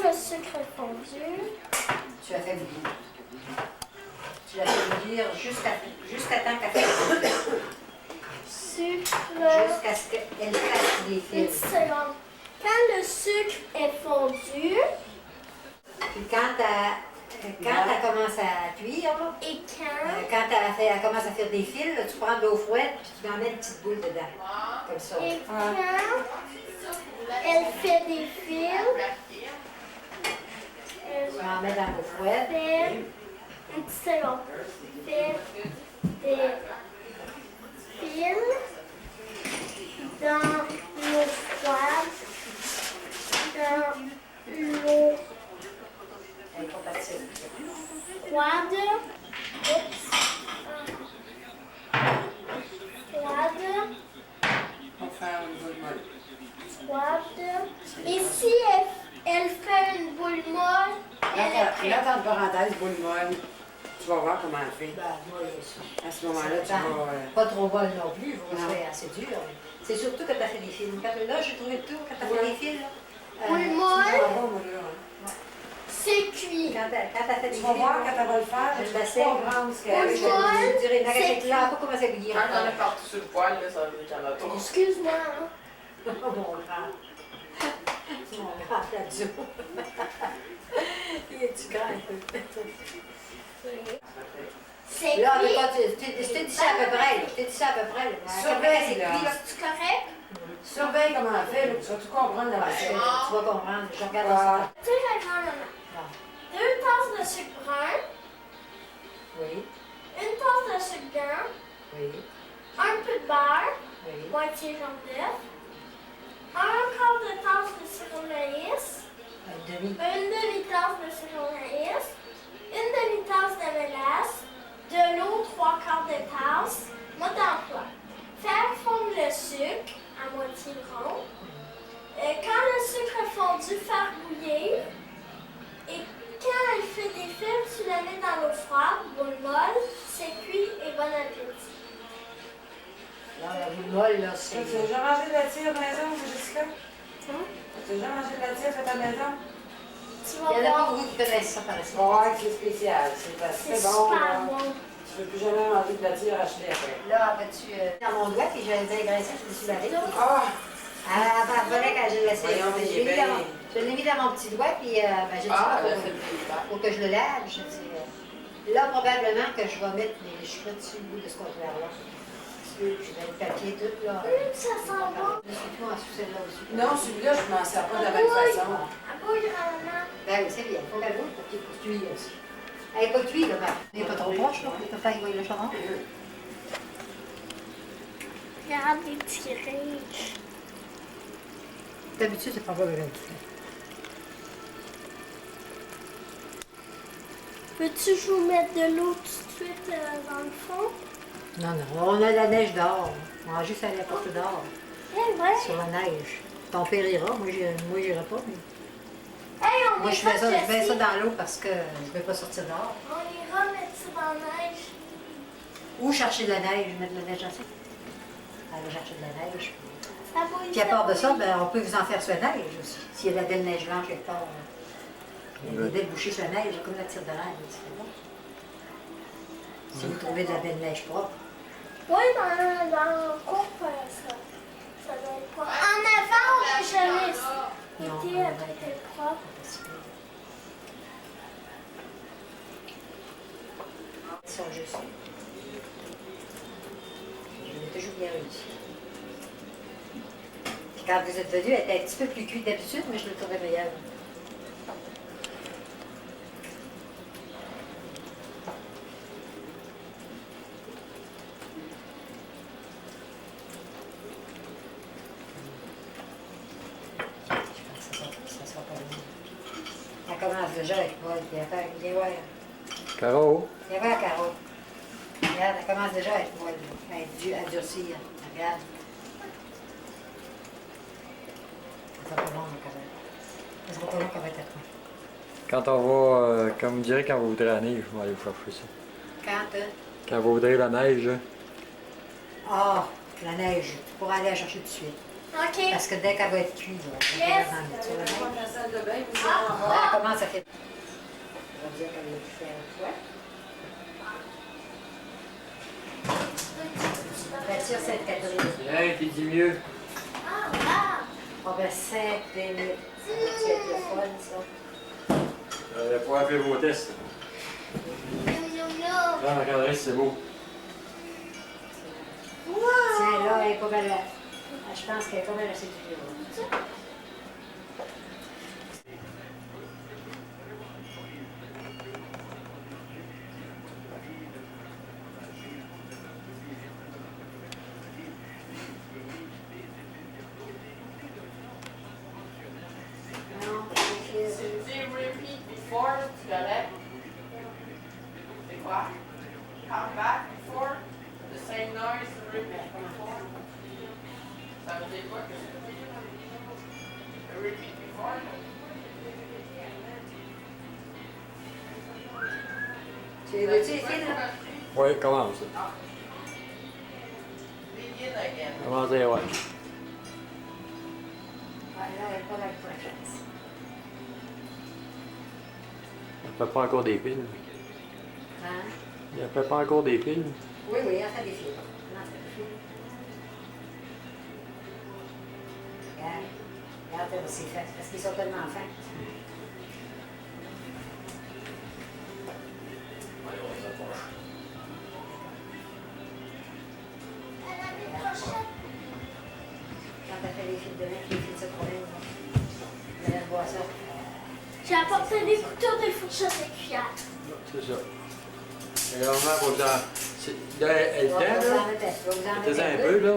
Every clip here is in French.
Quand le sucre est fondu, tu la fais bouillir. Tu la fais bouillir jusqu'à temps qu'elle fasse bouillir. sucre. Jusqu'à ce qu'elle fasse des Une fils. petite seconde. Quand le sucre est fondu Puis quand elle commence à cuire, là, et quand, quand elle commence à faire des fils, là, tu prends de l'eau froide puis tu en mets une petite boule dedans. Comme ça. et quand elle fait des fils, Tu en mets dans l'eau froide. fait une petite seconde. Fait des fils dans l'eau froide, dans l'eau Elle est pas facile. froide. Oups. Froide. On va faire une boule molle. Froide. Et si elle fait une boule molle, elle est Là, prête. entre parenthèses, boule molle, tu vas voir comment elle fait. Ben, moi, À ce moment-là, tu vas... pas trop molle non plus, il faut que Non. ce soit assez dur. C'est surtout quand tu as fait des fils. Là, j'ai trouvé le tour quand tu as fait des fils. Là, Boule Tu vas molle, voir, moi, là. c'est cuit. quand tu as fait des Tu fils, vas voir quand elle va le faire, je tu la vas sais. comprendre ce je qu'elle Boule molle, je dirais, c'est n'arrête là, pas comment ça veut dire. Quand on est parti sur le poil, là, ça veut dire qu'il y en a trop. Excuse-moi. Hein. Oh, mon grand. Mon grand Fladio. Il est-tu grand un peu? C'est Là, mais cuit. quand je te dis ça à peu près, là. Je te dis ça à peu près. Là. Surveille, C'est là. cuit, là. C'est correct? Surveille comment elle fait, là, tu vas tout comprendre la Ouais, recette. tu vas comprendre. Je regarde Ah. ça. Tu sais, la grand-maman. Bon. 2 tasses de sucre brun, Oui, 1 tasse de sucre blanc, oui, un peu de beurre, oui. moitié jaune d'œuf, 1/4 de tasse de sirop de maïs, Un demi. une demi-tasse de sirop de maïs, une demi-tasse de mélasse, de l'eau 3/4 de tasse, mode d'emploi. Faire fondre le sucre à moitié rond. Quand le sucre est fondu, faire bouillir. Et quand elle fait des fils, tu la mets dans l'eau froide, boule molle, c'est cuit et bon appétit. Là, la boule molle, là, c'est... Tu as déjà mangé de la tire à la maison, Jessica? Hein? Tu as déjà mangé de la tire faite à la maison? Tu Il y vas en a pas voir, beaucoup qui connaissent ça, par Tu exemple. vas voir que c'est spécial. c'est C'est bon, super là. bon. Tu ne veux plus jamais manger de la tire achetée après. Là, après-tu... dans mon doigt, puis j'avais dégraissé, je me suis lavé. Ah! Elle revenait quand je l'ai laissé. Voyons, Je il l'ai est mis bien. dans mon- je l'ai mis dans mon petit doigt, puis ben, j'ai dit, Ah, faut, elle a fait le pire. faut que je le lave. Je dis, là, probablement que je vais mettre les cheveux dessus le bout de ce conteneur-là. Je mets le papier tout, là. Ça sent bon. Je suis tout en sous celle-là aussi. Non, celui-là, je ne m'en sers pas de la même façon. À bouille, grand-maman. Ben oui, c'est bien. Faut qu'elle bouge pour qu'il puisse cuire aussi. Elle n'est pas cuite, là, ben. Elle n'est pas trop proche, là. Il peut faire évoluer le chaudron. Regarde les petits riches. D'habitude, c'est pas vraiment tout. Peux-tu je vous mettre de l'eau tout de suite dans le fond? Non, non, on a la neige dehors. On va juste aller porter dehors, Eh ouais. sur la neige. Ton père ira, moi, j'irai pas. Mais... Hey, on Moi, je ira, mets ça Jessie. dans l'eau parce que je ne vais pas sortir dehors. On ira mettre ça dans la neige. Ou chercher de la neige, mettre de la neige dans ça. Aller chercher de la neige. Ça bouille. Puis à part de ça, ben, on peut vous en faire sur la neige aussi. S'il y a de la belle neige blanche quelque part. Il y a des belles bouchées sur la neige, comme la tire de neige. C'est bon. Si vous trouvez de la belle neige propre. Oui, dans le coupe, ça doit être propre. En avant, on n'a jamais Non, été non, très propre. Ils sont juste. Je l'ai toujours bien réussi. Puis quand vous êtes venu, elle était un petit peu plus cuite d'habitude, mais je le trouvais meilleure. Ça sera pas long. Elle commence déjà avec moi, puis elle fait, viens voir. Caro, Viens voir, Caro. Regarde, elle commence déjà à être molle, là. À durcir. Regarde. Ça sera pas long, quand même. Ça sera pas long qu'elle va être après. quand on va, comme on dirait quand vous voudrez la neige, je vais aller vous chercher ça. Quand, Quand vous voudrez la neige, ah, la neige, pour aller la chercher tout de suite. OK. Parce que dès qu'elle va être cuite, là, on va Yes. la mettre sur la neige. La salle de bien, vous Elle commence à faire. On va dire qu'elle l'a fait une fois. La tire Sainte-Catherine. Hey, t'es dit mieux. Ah, ah. On va 5 minutes. Ça va être le fun, ça. Pour faire vos tests. Non, non, non. Là, Marc-André, c'est beau. Tiens, là, elle est pas mal. Je pense qu'elle est pas mal assez dure. Non, c'est C'est dit repeat before, tu correct? C'est quoi? Come back before, the same noise, repeat before. Ça veut dire quoi? Repeat before? Tu les veux-tu, les filles, là? Oui, commence. Begin again. Commencez, ouais. Ouais, là, elle est pas mal prochaine. Elle fait pas encore des piles. Hein? Elle fait pas encore des piles. Oui, oui, elle fait des filles. Non, elle fait des filles. Regarde. Regarde, elle va s'y faire. Parce qu'ils sont tellement fins. Quand elle fait les fils de main, les fils se promènent, elle laisse boire ça. J'ai apporté des couteaux, des fourchettes et cuillères. C'est ça. Et là, maman, faut que t'en... Là, elle On va tend, vous en là. mettre un peu. Fais-en un peu, là.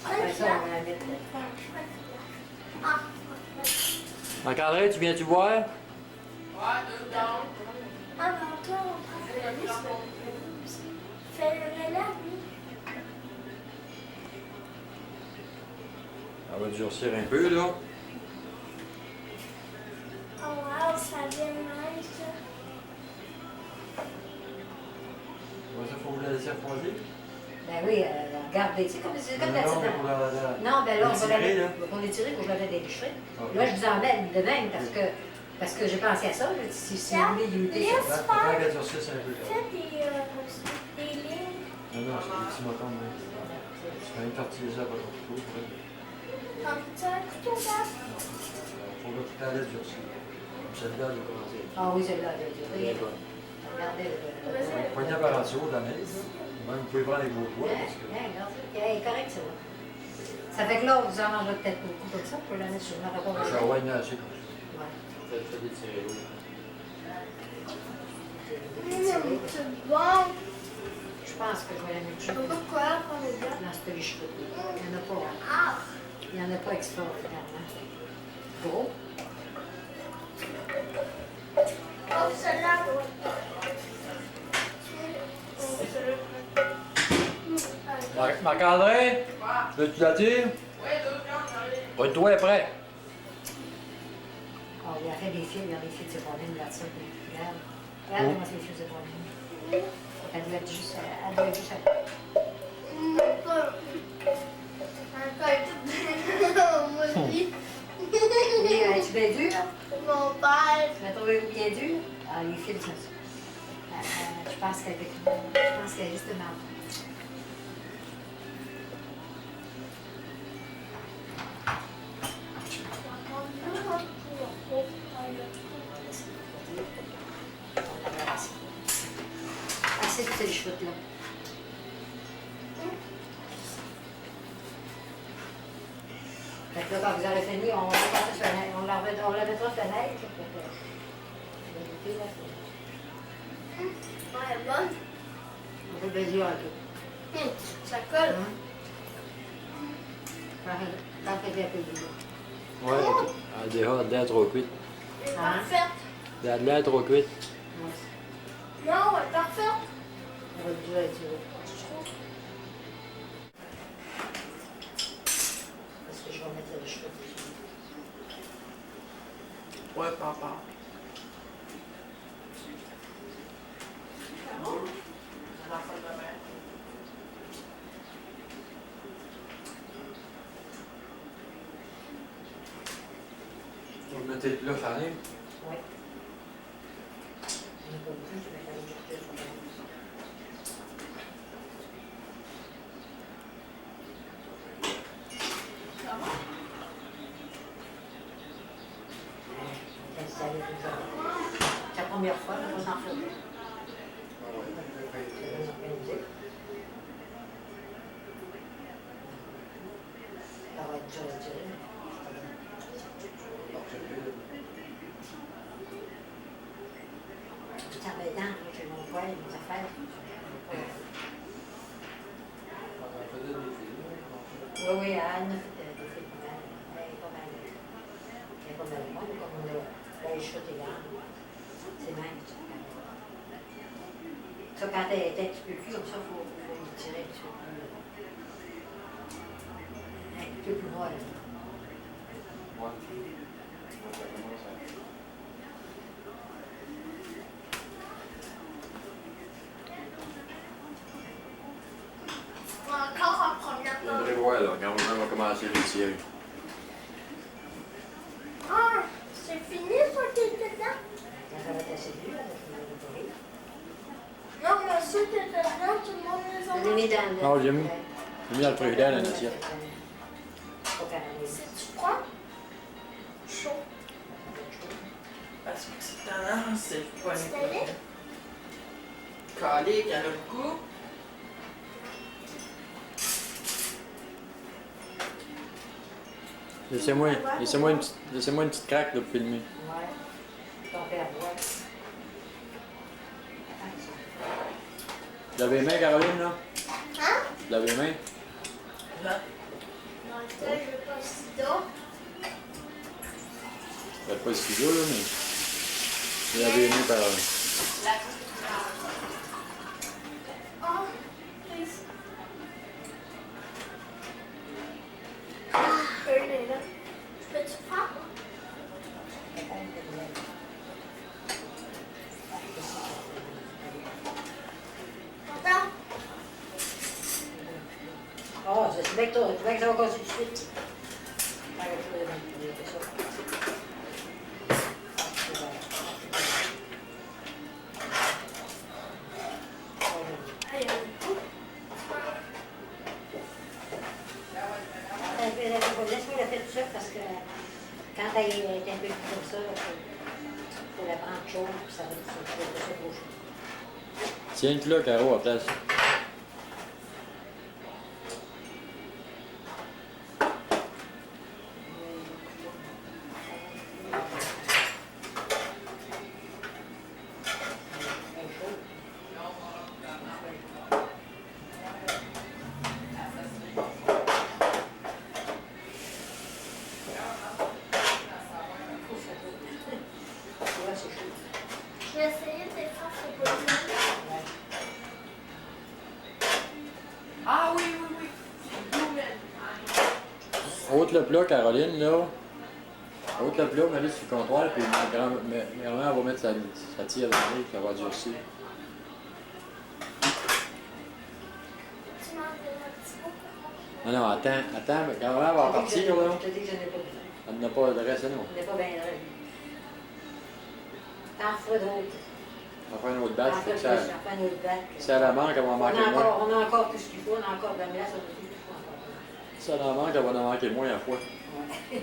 Après ça, on va la mettre là. Ah, Marc-André, tu viens-tu voir? Ouais, deux down. ah, mais toi, on prend le liste. Fais le mélange, oui. Elle va durcir un peu, là. Oh, wow, ça vient nice. Ouais, ça, faut vous la laisser refroidir. Ben oui, regardez, c'est comme la Non, petite. pour la... Non, ben là, on va la L'étirer, là. mettre. Pour l'étirer, il faut que je la mette déchirée. Ok. Là, je vous en mets de même parce que j'ai pensé à ça. Là, si vous voulez limiter ça. Là, faut faire qu'elle durcisse un peu, là. Fais des lignes. Non, non, c'est des petits motons, mais... Tu vas même tortiller ça par ton couteau, après. Un petit couteau d'art. Faut que tu la laisses durcir. Comme celle-là, elle va commencer. Ah oui, celle-là, elle Elle est est bonne. regardez. Poignée par en dessous, de la main. Même, vous pouvez prendre avec vos doigts, parce que... Elle est correcte, celle-là. Ça fait que là, vous en mangerez peut-être beaucoup comme ça. Vous pouvez la mettre sur le rapport. Ça va être assez comme ça. Ouais. Fais des tirés l'eau. C'est bon. Je pense que je vais la mettre juste Pourquoi on est là? dans ce licheux. Il n'y en a pas. Ah, Il n'y en a pas extraordinairement. Gros. oh, celle-là, oui. Marc-André, veux-tu la dire? Ouais, deux down, j'arrive. Pointe-toi après. Oh, il a fait des fils, il y a des fils de séparés là-dessus. Regarde. Regarde comment c'est les fils de séparés. Elle doit être juste à... Moi aussi. Et es-tu bien dur? Mon père. Tu m'as trouvé bien dur? Ah, les fils, ça. Je pense qu'elle est justement... Assez de ces cheveux-là. Fait que là, quand vous aurez fini, on la mettra fenêtre. Ouais, bonne. On peut le dire un peu. Ça colle. Quand elle est un peu dur. Ouais, elle a l'air trop cuite. Elle est parfaite. Elle a l'air trop cuite. Non, elle est parfaite. On va le dire un peu. Parce que je vais mettre les cheveux. Ouais, papa. La fin de la mer. On met Là, t'es là, ça arrive. Oui. On n'a pas beaucoup, je vais aller chercher sur la liste. Ça va? On est installé tout ça. C'est la première fois, on va s'en faire deux. C'est bien organisé. Ça va être dur à tirer. C'est embêtant, moi, j'ai mon poil, mes affaires. Oui, oui, Anne fait des filles pas mal. Elle est pas mal. Elle est pas mal bonne, comme on a les cheveux égales. C'est même. Ça, quand elle est un petit peu plus comme ça, il faut les tirer un petit peu plus. Un petit peu plus molle. Encore en première Je viendrai voir, là, quand on va commencer les tirer. Ah, c'est fini ça qui était dedans? Quand ça va être assez dur, on va le courir. Non, mais ceux qui étaient dedans, tout le monde les a On les met dans le. Non, j'ai mis dans le frigidaire, la notice. Faut caraméliser. C'est-tu froid? Chaud. Parce que c'est tendance, c'est pas Installé? Calé, il y en a beaucoup. Laissez-moi une petite craque là, pour filmer. Ouais. Ton père voit. Lavez les mains, Caroline, là? Hein? Lavez les mains. Là. Dans le temps, je veux pas le sida. Faites pas le ciseau, là, mais. Lavez les mains par. Oh, please. Elle est là. Peux-tu prendre? Attends. Oh, c'est bien que ça va casser tout de suite. Avec ça. Allez, on coupe. Laisse-moi la faire tout seul parce que quand elle est un peu plus comme ça, il faut la prendre chaude, puis ça va se bouger. Tiens que là, Caro, à place. Je vais essayer de les faire ce volume. Ah oui, oui, oui. C'est Blue Man. Ôte le plat, Caroline, là. Ôte le plat, mets-le sur le comptoir, puis ma grand-mère va mettre sa tire dans l'eau, puis ça va durcir. Tu m'en donnes un petit peu. Non, non, attends, ma grand-mère va partir, là. Je te dis que je n'ai pas besoin. Elle n'a pas de reste, non. Je n'ai pas bien vrai. T'en feras d'autres. On va faire une autre batch, T'en fait que feras ça. plus, t'en feras une autre batch. Si elle en manque, elle va en manquer moins. On a encore tout ce qu'il faut, on a encore de la messe, on a tout ce qu'il faut encore. Si elle en manque, elle va en manquer moins à la fois. T'es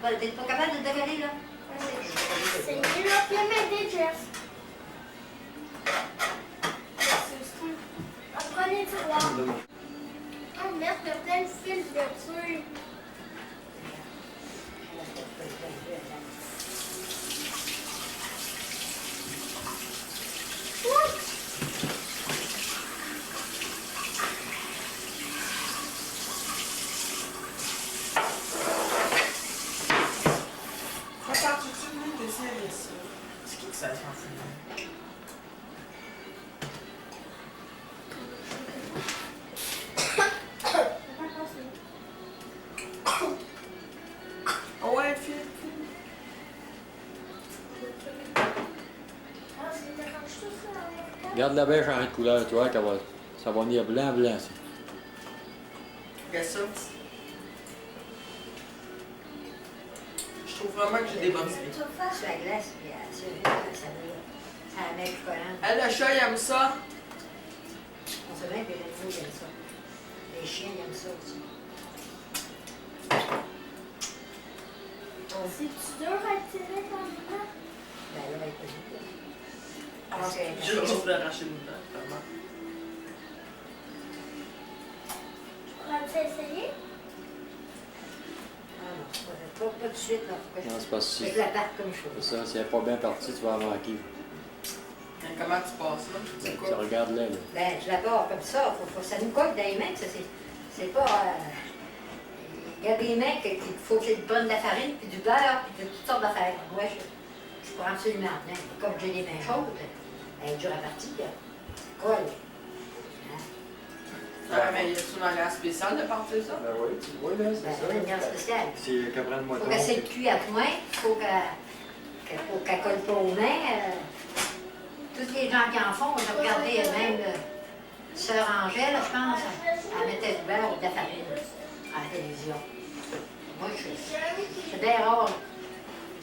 pas capable de te dégager, là? C'est mieux là. Viens m'aider, Jeff. Prenez le tiroir. Oh merde, il y a plein de fils de dessus. Attends, tu veux me laisser ça? C'est qui que ça s'en fout? Oh ouais, file. Ah, c'est dérange tout ça. Regarde la bêche en de couleur, tu vois, ça va venir blanc, blanc, ça. Regarde ça. Je trouve vraiment que j'ai des bonnes idées. Sur la glace, puis ça la met plus collante. Elle, le chat, il aime ça. On sait bien que les animaux ils aiment ça. Les chiens ils aiment ça aussi. C'est-tu dur à tirer comme ça? Ben là, elle est pas vite. Ah, Parce que je vais l'arracher une dent, vraiment. Vas-tu essayer? Ah non, pas tout de suite, là. Faut que Non, c'est pas si. je la batte comme il faut. C'est ça, si elle n'est pas bien partie, tu vas en manquer. Comment tu passes là? C'est Tu quoi? regardes là. Ben, je la barre comme ça. Ça nous colle dans les mains, ça, c'est pas... Il y a des mains qu'il faut qu'ils prennent de la farine, puis du beurre, puis de toutes sortes d'affaires. Moi, je prends absolument rien. Comme j'ai les mains chaudes, elle est dure à partir. Colle. Hein? Ah, mais y a-tu une manière spéciale de partir ça? Ben oui, tu vois là, c'est Ben, ça. c'est une garde spéciale. C'est qu'elle prenne le Il moton. faut qu'elle s'ait cuit à point, il faut qu'elle colle pas aux mains. Tous les gens qui en font, on a regardé même Sœur Angèle, je pense, elle mettait du beurre ou de la farine à la télévision. Moi, c'est bien rare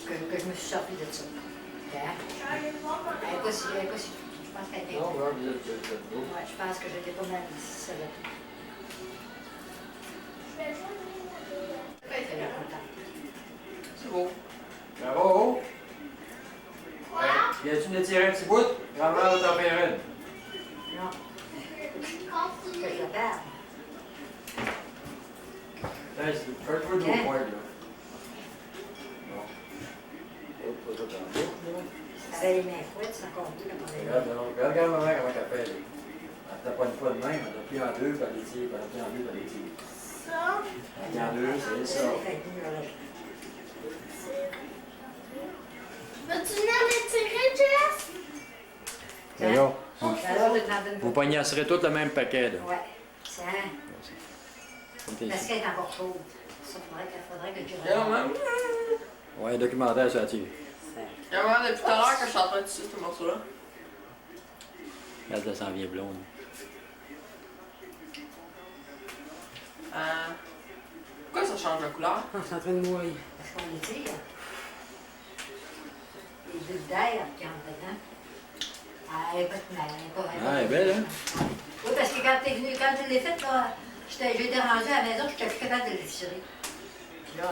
que je me suis sortie de ça. Hein? Elle n'est pas si... Je pense qu'elle était... Non, ben, vous êtes beau. Ouais, je pense que j'étais pas mal ici, celle-là. Elle est contente. C'est beau. Bravo! Quoi? Viens-tu me tirer un petit bout? Grand-mère va t'en faire une. Non, que Continue. je la parle. Tiens, fais-toi de Hein? vos points, là. Bon. Oh, pas ça dans le dos, Si t'avais les mains fouettes, c'est encore mieux quand on est là. regarde maman comment elle fait. Là. Elle tape pas une fois de même, elle a pris en deux, puis elle les tire, puis elle a pris en deux, puis elle les tire. Ça. Elle a pris en deux, c'est ça. Veux-tu venir les tirer, Jess? Voyons, Alors, je t'en donne vous pas. pognasserez tous le même paquet, là. Ouais, ça, Comme t'es parce ici. qu'elle est encore chaude. Ça faudrait que tu Il y a même. Ouais, documentaire sur la tire. Il y a même depuis tout à l'heure que je suis en train de sucer ce morceau-là. Regarde, ça s'en vient blonde. Pourquoi ça change de couleur? C'est en train de mourir. Parce qu'on les tire. Les bulles d'air qui entrent dedans. Ah, elle est pas Ah, elle est belle, hein? Oui, parce que quand t'es venu, quand je l'ai faite, là, j'étais rendue à la maison, j'étais plus capable de les tirer. Puis là,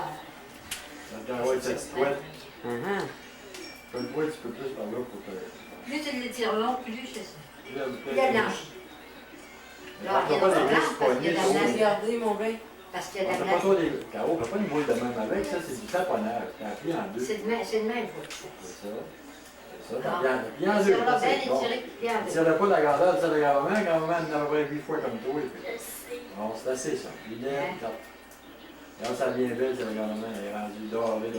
Ouais, cette petite couette. Uh-huh. Un poids, tu peux plus par là pour que. plus tu les tires long, plus c'est ça. Il y a Il y a blanchi. Là, il y a pas de la des blanche grosses parce qu'il y a de la poignées, glace. Regardez, mon bain. Parce qu'il y a de On la fait pas glace. trop des. Caro, on fait pas une boule de même avec, ça, c'est du taponnage. T'as pris en deux. C'est le même, faut que tu fasses. C'est ça. C'est ça, Ah. t'as pris en deux. Tire-la ça, bien c'est bon. étirée, puis bien Tu tires pas de la grandeur, tu tires de la grand-maman en a à peu près 8 fois comme toi. Je sais. Bon, c'est assez ça. L'idée, Ouais. regarde, ça devient belle, c'est la grand-maman, elle est rendue dorée.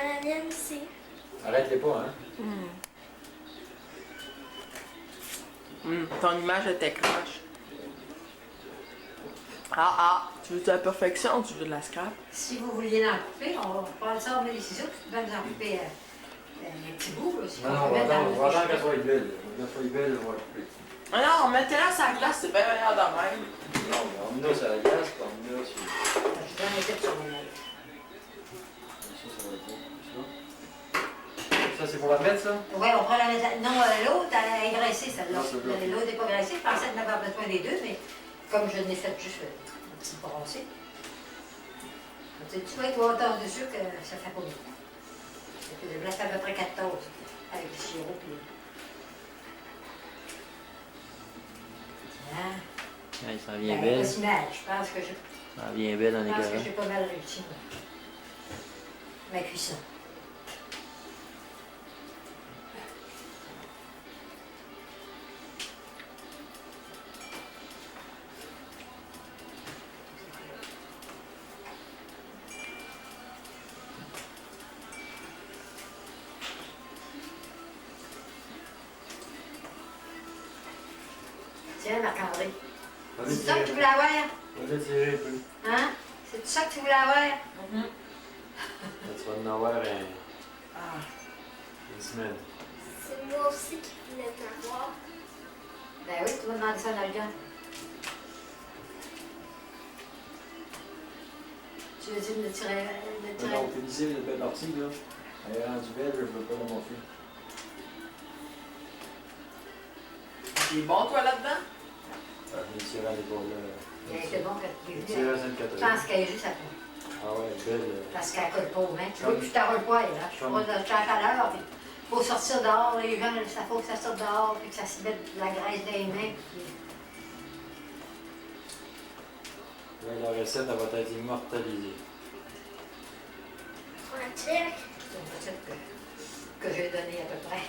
La mienne aussi. Arrête-les pas, hein. Ton image était croche. Tu veux de la perfection ou tu veux de la scrap? Si vous vouliez en couper, on va prendre ça, on met les ciseaux, puis tu peux nous en couper un petit bout, là, si Non, on non, peut mettre dans on va attendre le qu'elle soit belle. Qu'elle soit belle, on va couper. Ah non, mettez-la sur la glace, c'est bien meilleur de même. Non, mais on a sur la glace, puis on a sur. Je donne les têtes sur mon œil. Ça va être bon. Ça, c'est pour la mettre, ça? Oui, on prend la mettre. Non, l'autre, elle est graissée, celle-là. Non, c'est bon. L'autre n'est pas graissée. Je pensais en avoir besoin des deux, mais comme je n'ai fait juste un petit brassé. Tu vois, il doit autant de sucre que ça fait pas beaucoup. Je laisse à peu près 4 tasses avec du sirop. Puis... Hein? Ouais, ça Ben, pas si mal. Je pense que Ça vient belle en j'ai pas mal réussi, moi. Ma cuisson. Tiens, Marc-André. C'est ça que tu voulais avoir? On va tirer un peu. Hein? C'est ça que tu voulais avoir? Là, tu vas en avoir Ah. une semaine. C'est moi aussi qui voulais t'avoir. Ben oui, tu m'as demandé ça dans le gars. Tu veux dire le tirer. Donc, Félicien, elle est belle partie, là. Elle est rendue belle, je ne veux pas la montrer. T'es bon, toi, là-dedans? Félicien, elle est pas là. Il a été bon quand tu es Félicien, venu. à Je Sainte-Catherine. pense qu'elle est juste à toi. Ah ouais, belle. Parce qu'elle colle pas aux mains. Tu vois, puis tu t'enroules pas, elle. Hein. Je crois que tout à l'heure, il faut sortir dehors. Les gens, ça faut que ça sorte dehors, puis que ça se mette de la graisse dans les mains. Puis... Là, la recette, elle va être immortalisée. On la check. C'est une recette que j'ai donnée à peu près.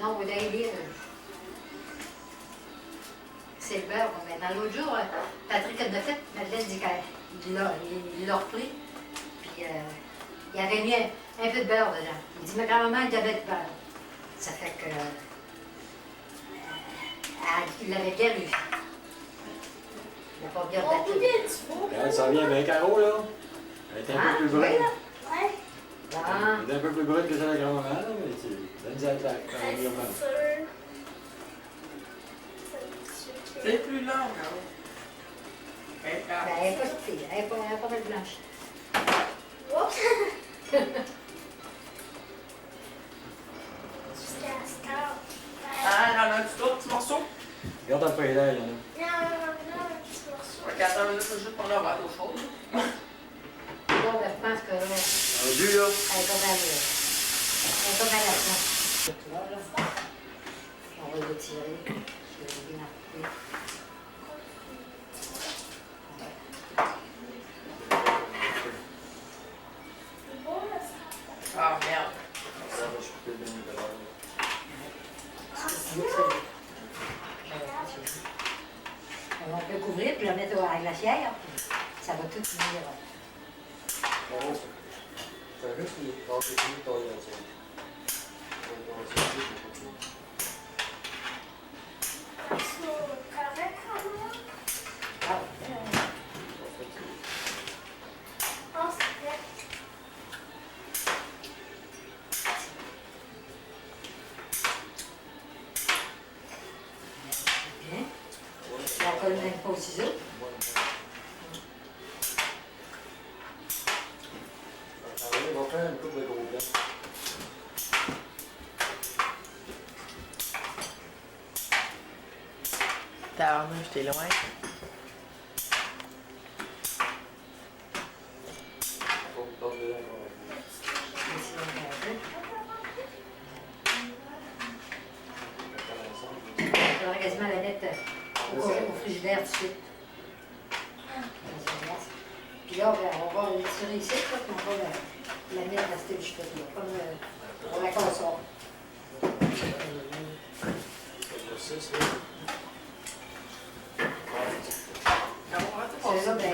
Non, vous allez lire. C'est le beurre. Mais dans l'autre jour, Patrick a fait, Madeleine dit qu'il l'a repris. Puis il avait mis un peu de beurre dedans. Il dit, mais grand-maman, il y avait de beurre. Ça fait que. Il l'avait bien réussi. Il n'a pas bien On battu. peut bien du beau. Elle s'en vient bien, Caro, là. Elle est un peu plus brune. Ouais. Ah, Elle est un peu plus brune que celle de la grand-maman, là, mais tu donnes la claque quand C'est même. sûr. C'est plus long, hein? ben, elle n'est pas petite, elle n'est pas mal blanche. Oups. Jusqu'à ce temps. Ah, y'en a-tu d'autres petits morceaux? Regarde après là, il y en a. Non, un petit morceau. Ok, attends, là, faut juste qu'on leur va l'eau chaude. Bon, ben, je pense que là, Un jus, là. elle est pas mal. Elle est pas mal à fond. Tu vois, là? On va le tirer. Je vais bien appuyer. C'est beau, là, ça. Ah, merde. Ça va, je peux le donner tout à l'heure. On peut couvrir puis la mettre à la glacière. Puis ça va tout finir. Bravo. C'est juste qu'il est passé plus de taille là-dessus. C'est correct, quand même. Ah, Oh, c'est vrai. bien. La colle même pas au ciseau. On va faire une coupe de gros plats. Tabarnouche, j'étais loin. Faut que tu passes dedans, quoi. Ici, on fait un peu. Il faudrait quasiment la mettre au frigidaire tout de suite. Puis là, ben, on va l'étirer ici, quoi, puis on va la mettre à cette chute-là, comme pour la console. C'est là, ben,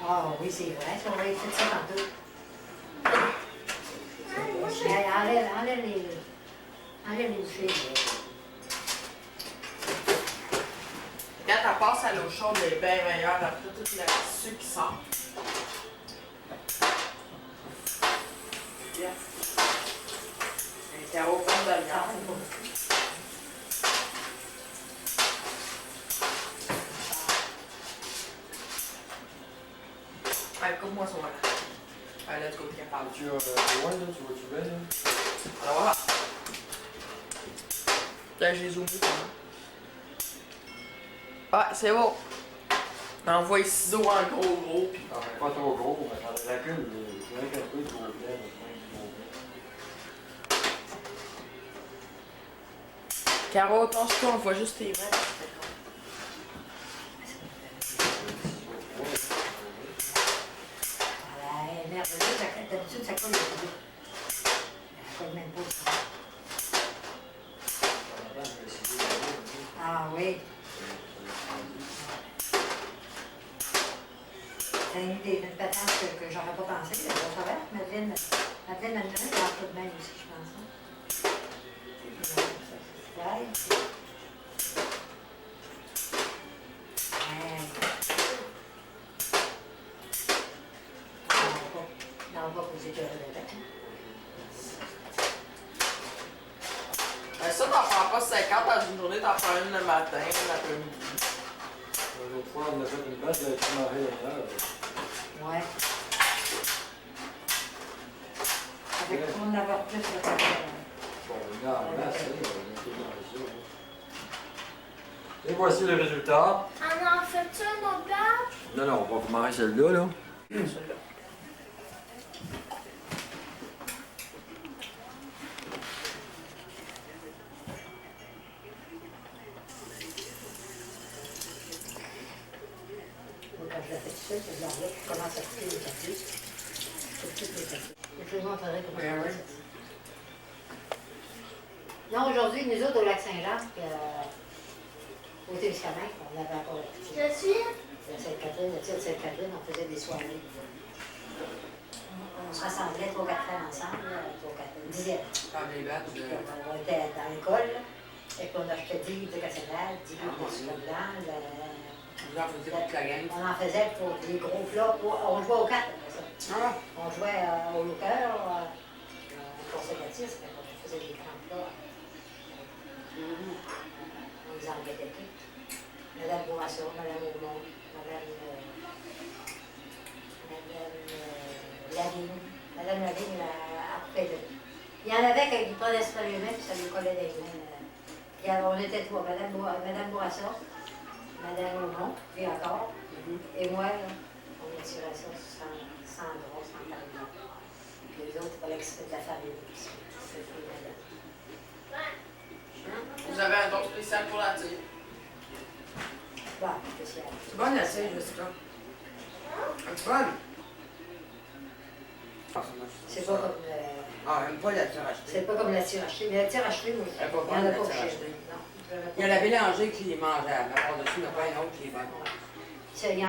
ah oui, c'est vrai, si on va faire ça tantôt. Enlève les bouchées. Quand elle passe à l'eau chaude, elle est bien meilleure après tout le sucre qui sort. Yes. Un carreau fond de viande. Allez, coupe-moi ça, voilà. Allez, let's go, t'es capable. Tu as loin, là, tu vois-tu bien, là? Alors voilà. Là, j'ai zoomé quand même. Ah, c'est bon. On envoie les ciseaux en gros, puis Ah, mais pas trop gros, mais dans la lacune, c'est vrai qu'un peu de gros plat, là, c'est gros plat. Caro, pense-toi, on voit juste tes mains. Voilà, elle est merveilleuse, d'habitude, ça colle au ciseau. Elle colle même pas au ciseau. Ah oui. C'est une patente que j'aurais pas pensé. Je savais que Madeleine m'a donné un peu de même aussi, je pense. Ouais. Non, on va poser de avec. Ça, t'en prends pas 50 50 dans une journée, t'en prends une le matin, l'après-midi. L'autre fois, on a fait une batch de marée d'ailleurs. Ouais. Avec on en avoir plus, ça va faire. Bon, regarde, là, c'est on a tout dans ça. Et voici le résultat. On en fait un autre batch? Non, non, on va vous manger celle-là, là. Celui-là. Quand je la fais tout seul, je l'envoie, je commence à couper les cafés. Je coupe les cafés. Je vous montrerai comment ça se passe. Non, aujourd'hui, nous autres, au Lac-Saint-Jean, au Témiscamingue, on avait encore la petite. Je suis? La Sainte-Catherine, le tir de Sainte-Catherine, on faisait des soirées. On se rassemblait 3 ou 4 frères ensemble, 3 ou 4, une dizaine. Faire des batchs de. On était dans l'école, et puis on achetait 10 livres de cassonade, 10 livres de sucre blanc. Vous en faisiez toute la gang. On en faisait pour des gros plats. On jouait aux cartes après ça. Ah, On jouait au locker, au conservatisme, on faisait des grands plats. On les embêtait tout. Madame Bourassa, Madame Aumont, Madame Lavigne. Madame Lavigne, après de. Il y en avait qui prenaient ça les mains, puis ça lui collait des mains. Puis alors, on était trois, Madame Bourassa, Madame Aumont, puis encore, et moi, là, on tirait ça sans droit, sans talent. Puis les autres, il fallait que c'était de la famille. C'était madame. Vous avez un don spécial pour la tire. Bon, spécial. c'est bonne la cire, Jessica. C'est bonne. C'est pas comme. Ah, même pas la tire achetée. C'est pas comme la tire achetée. Mais la tire achetée, moi, Elle est pas il y en bonne, a la pas tire chez achetée. nous. Non. Il y a la Bélanger qui est mangeable. À part dessus, il n'y en a pas une autre qui est bonne. C'est- il y en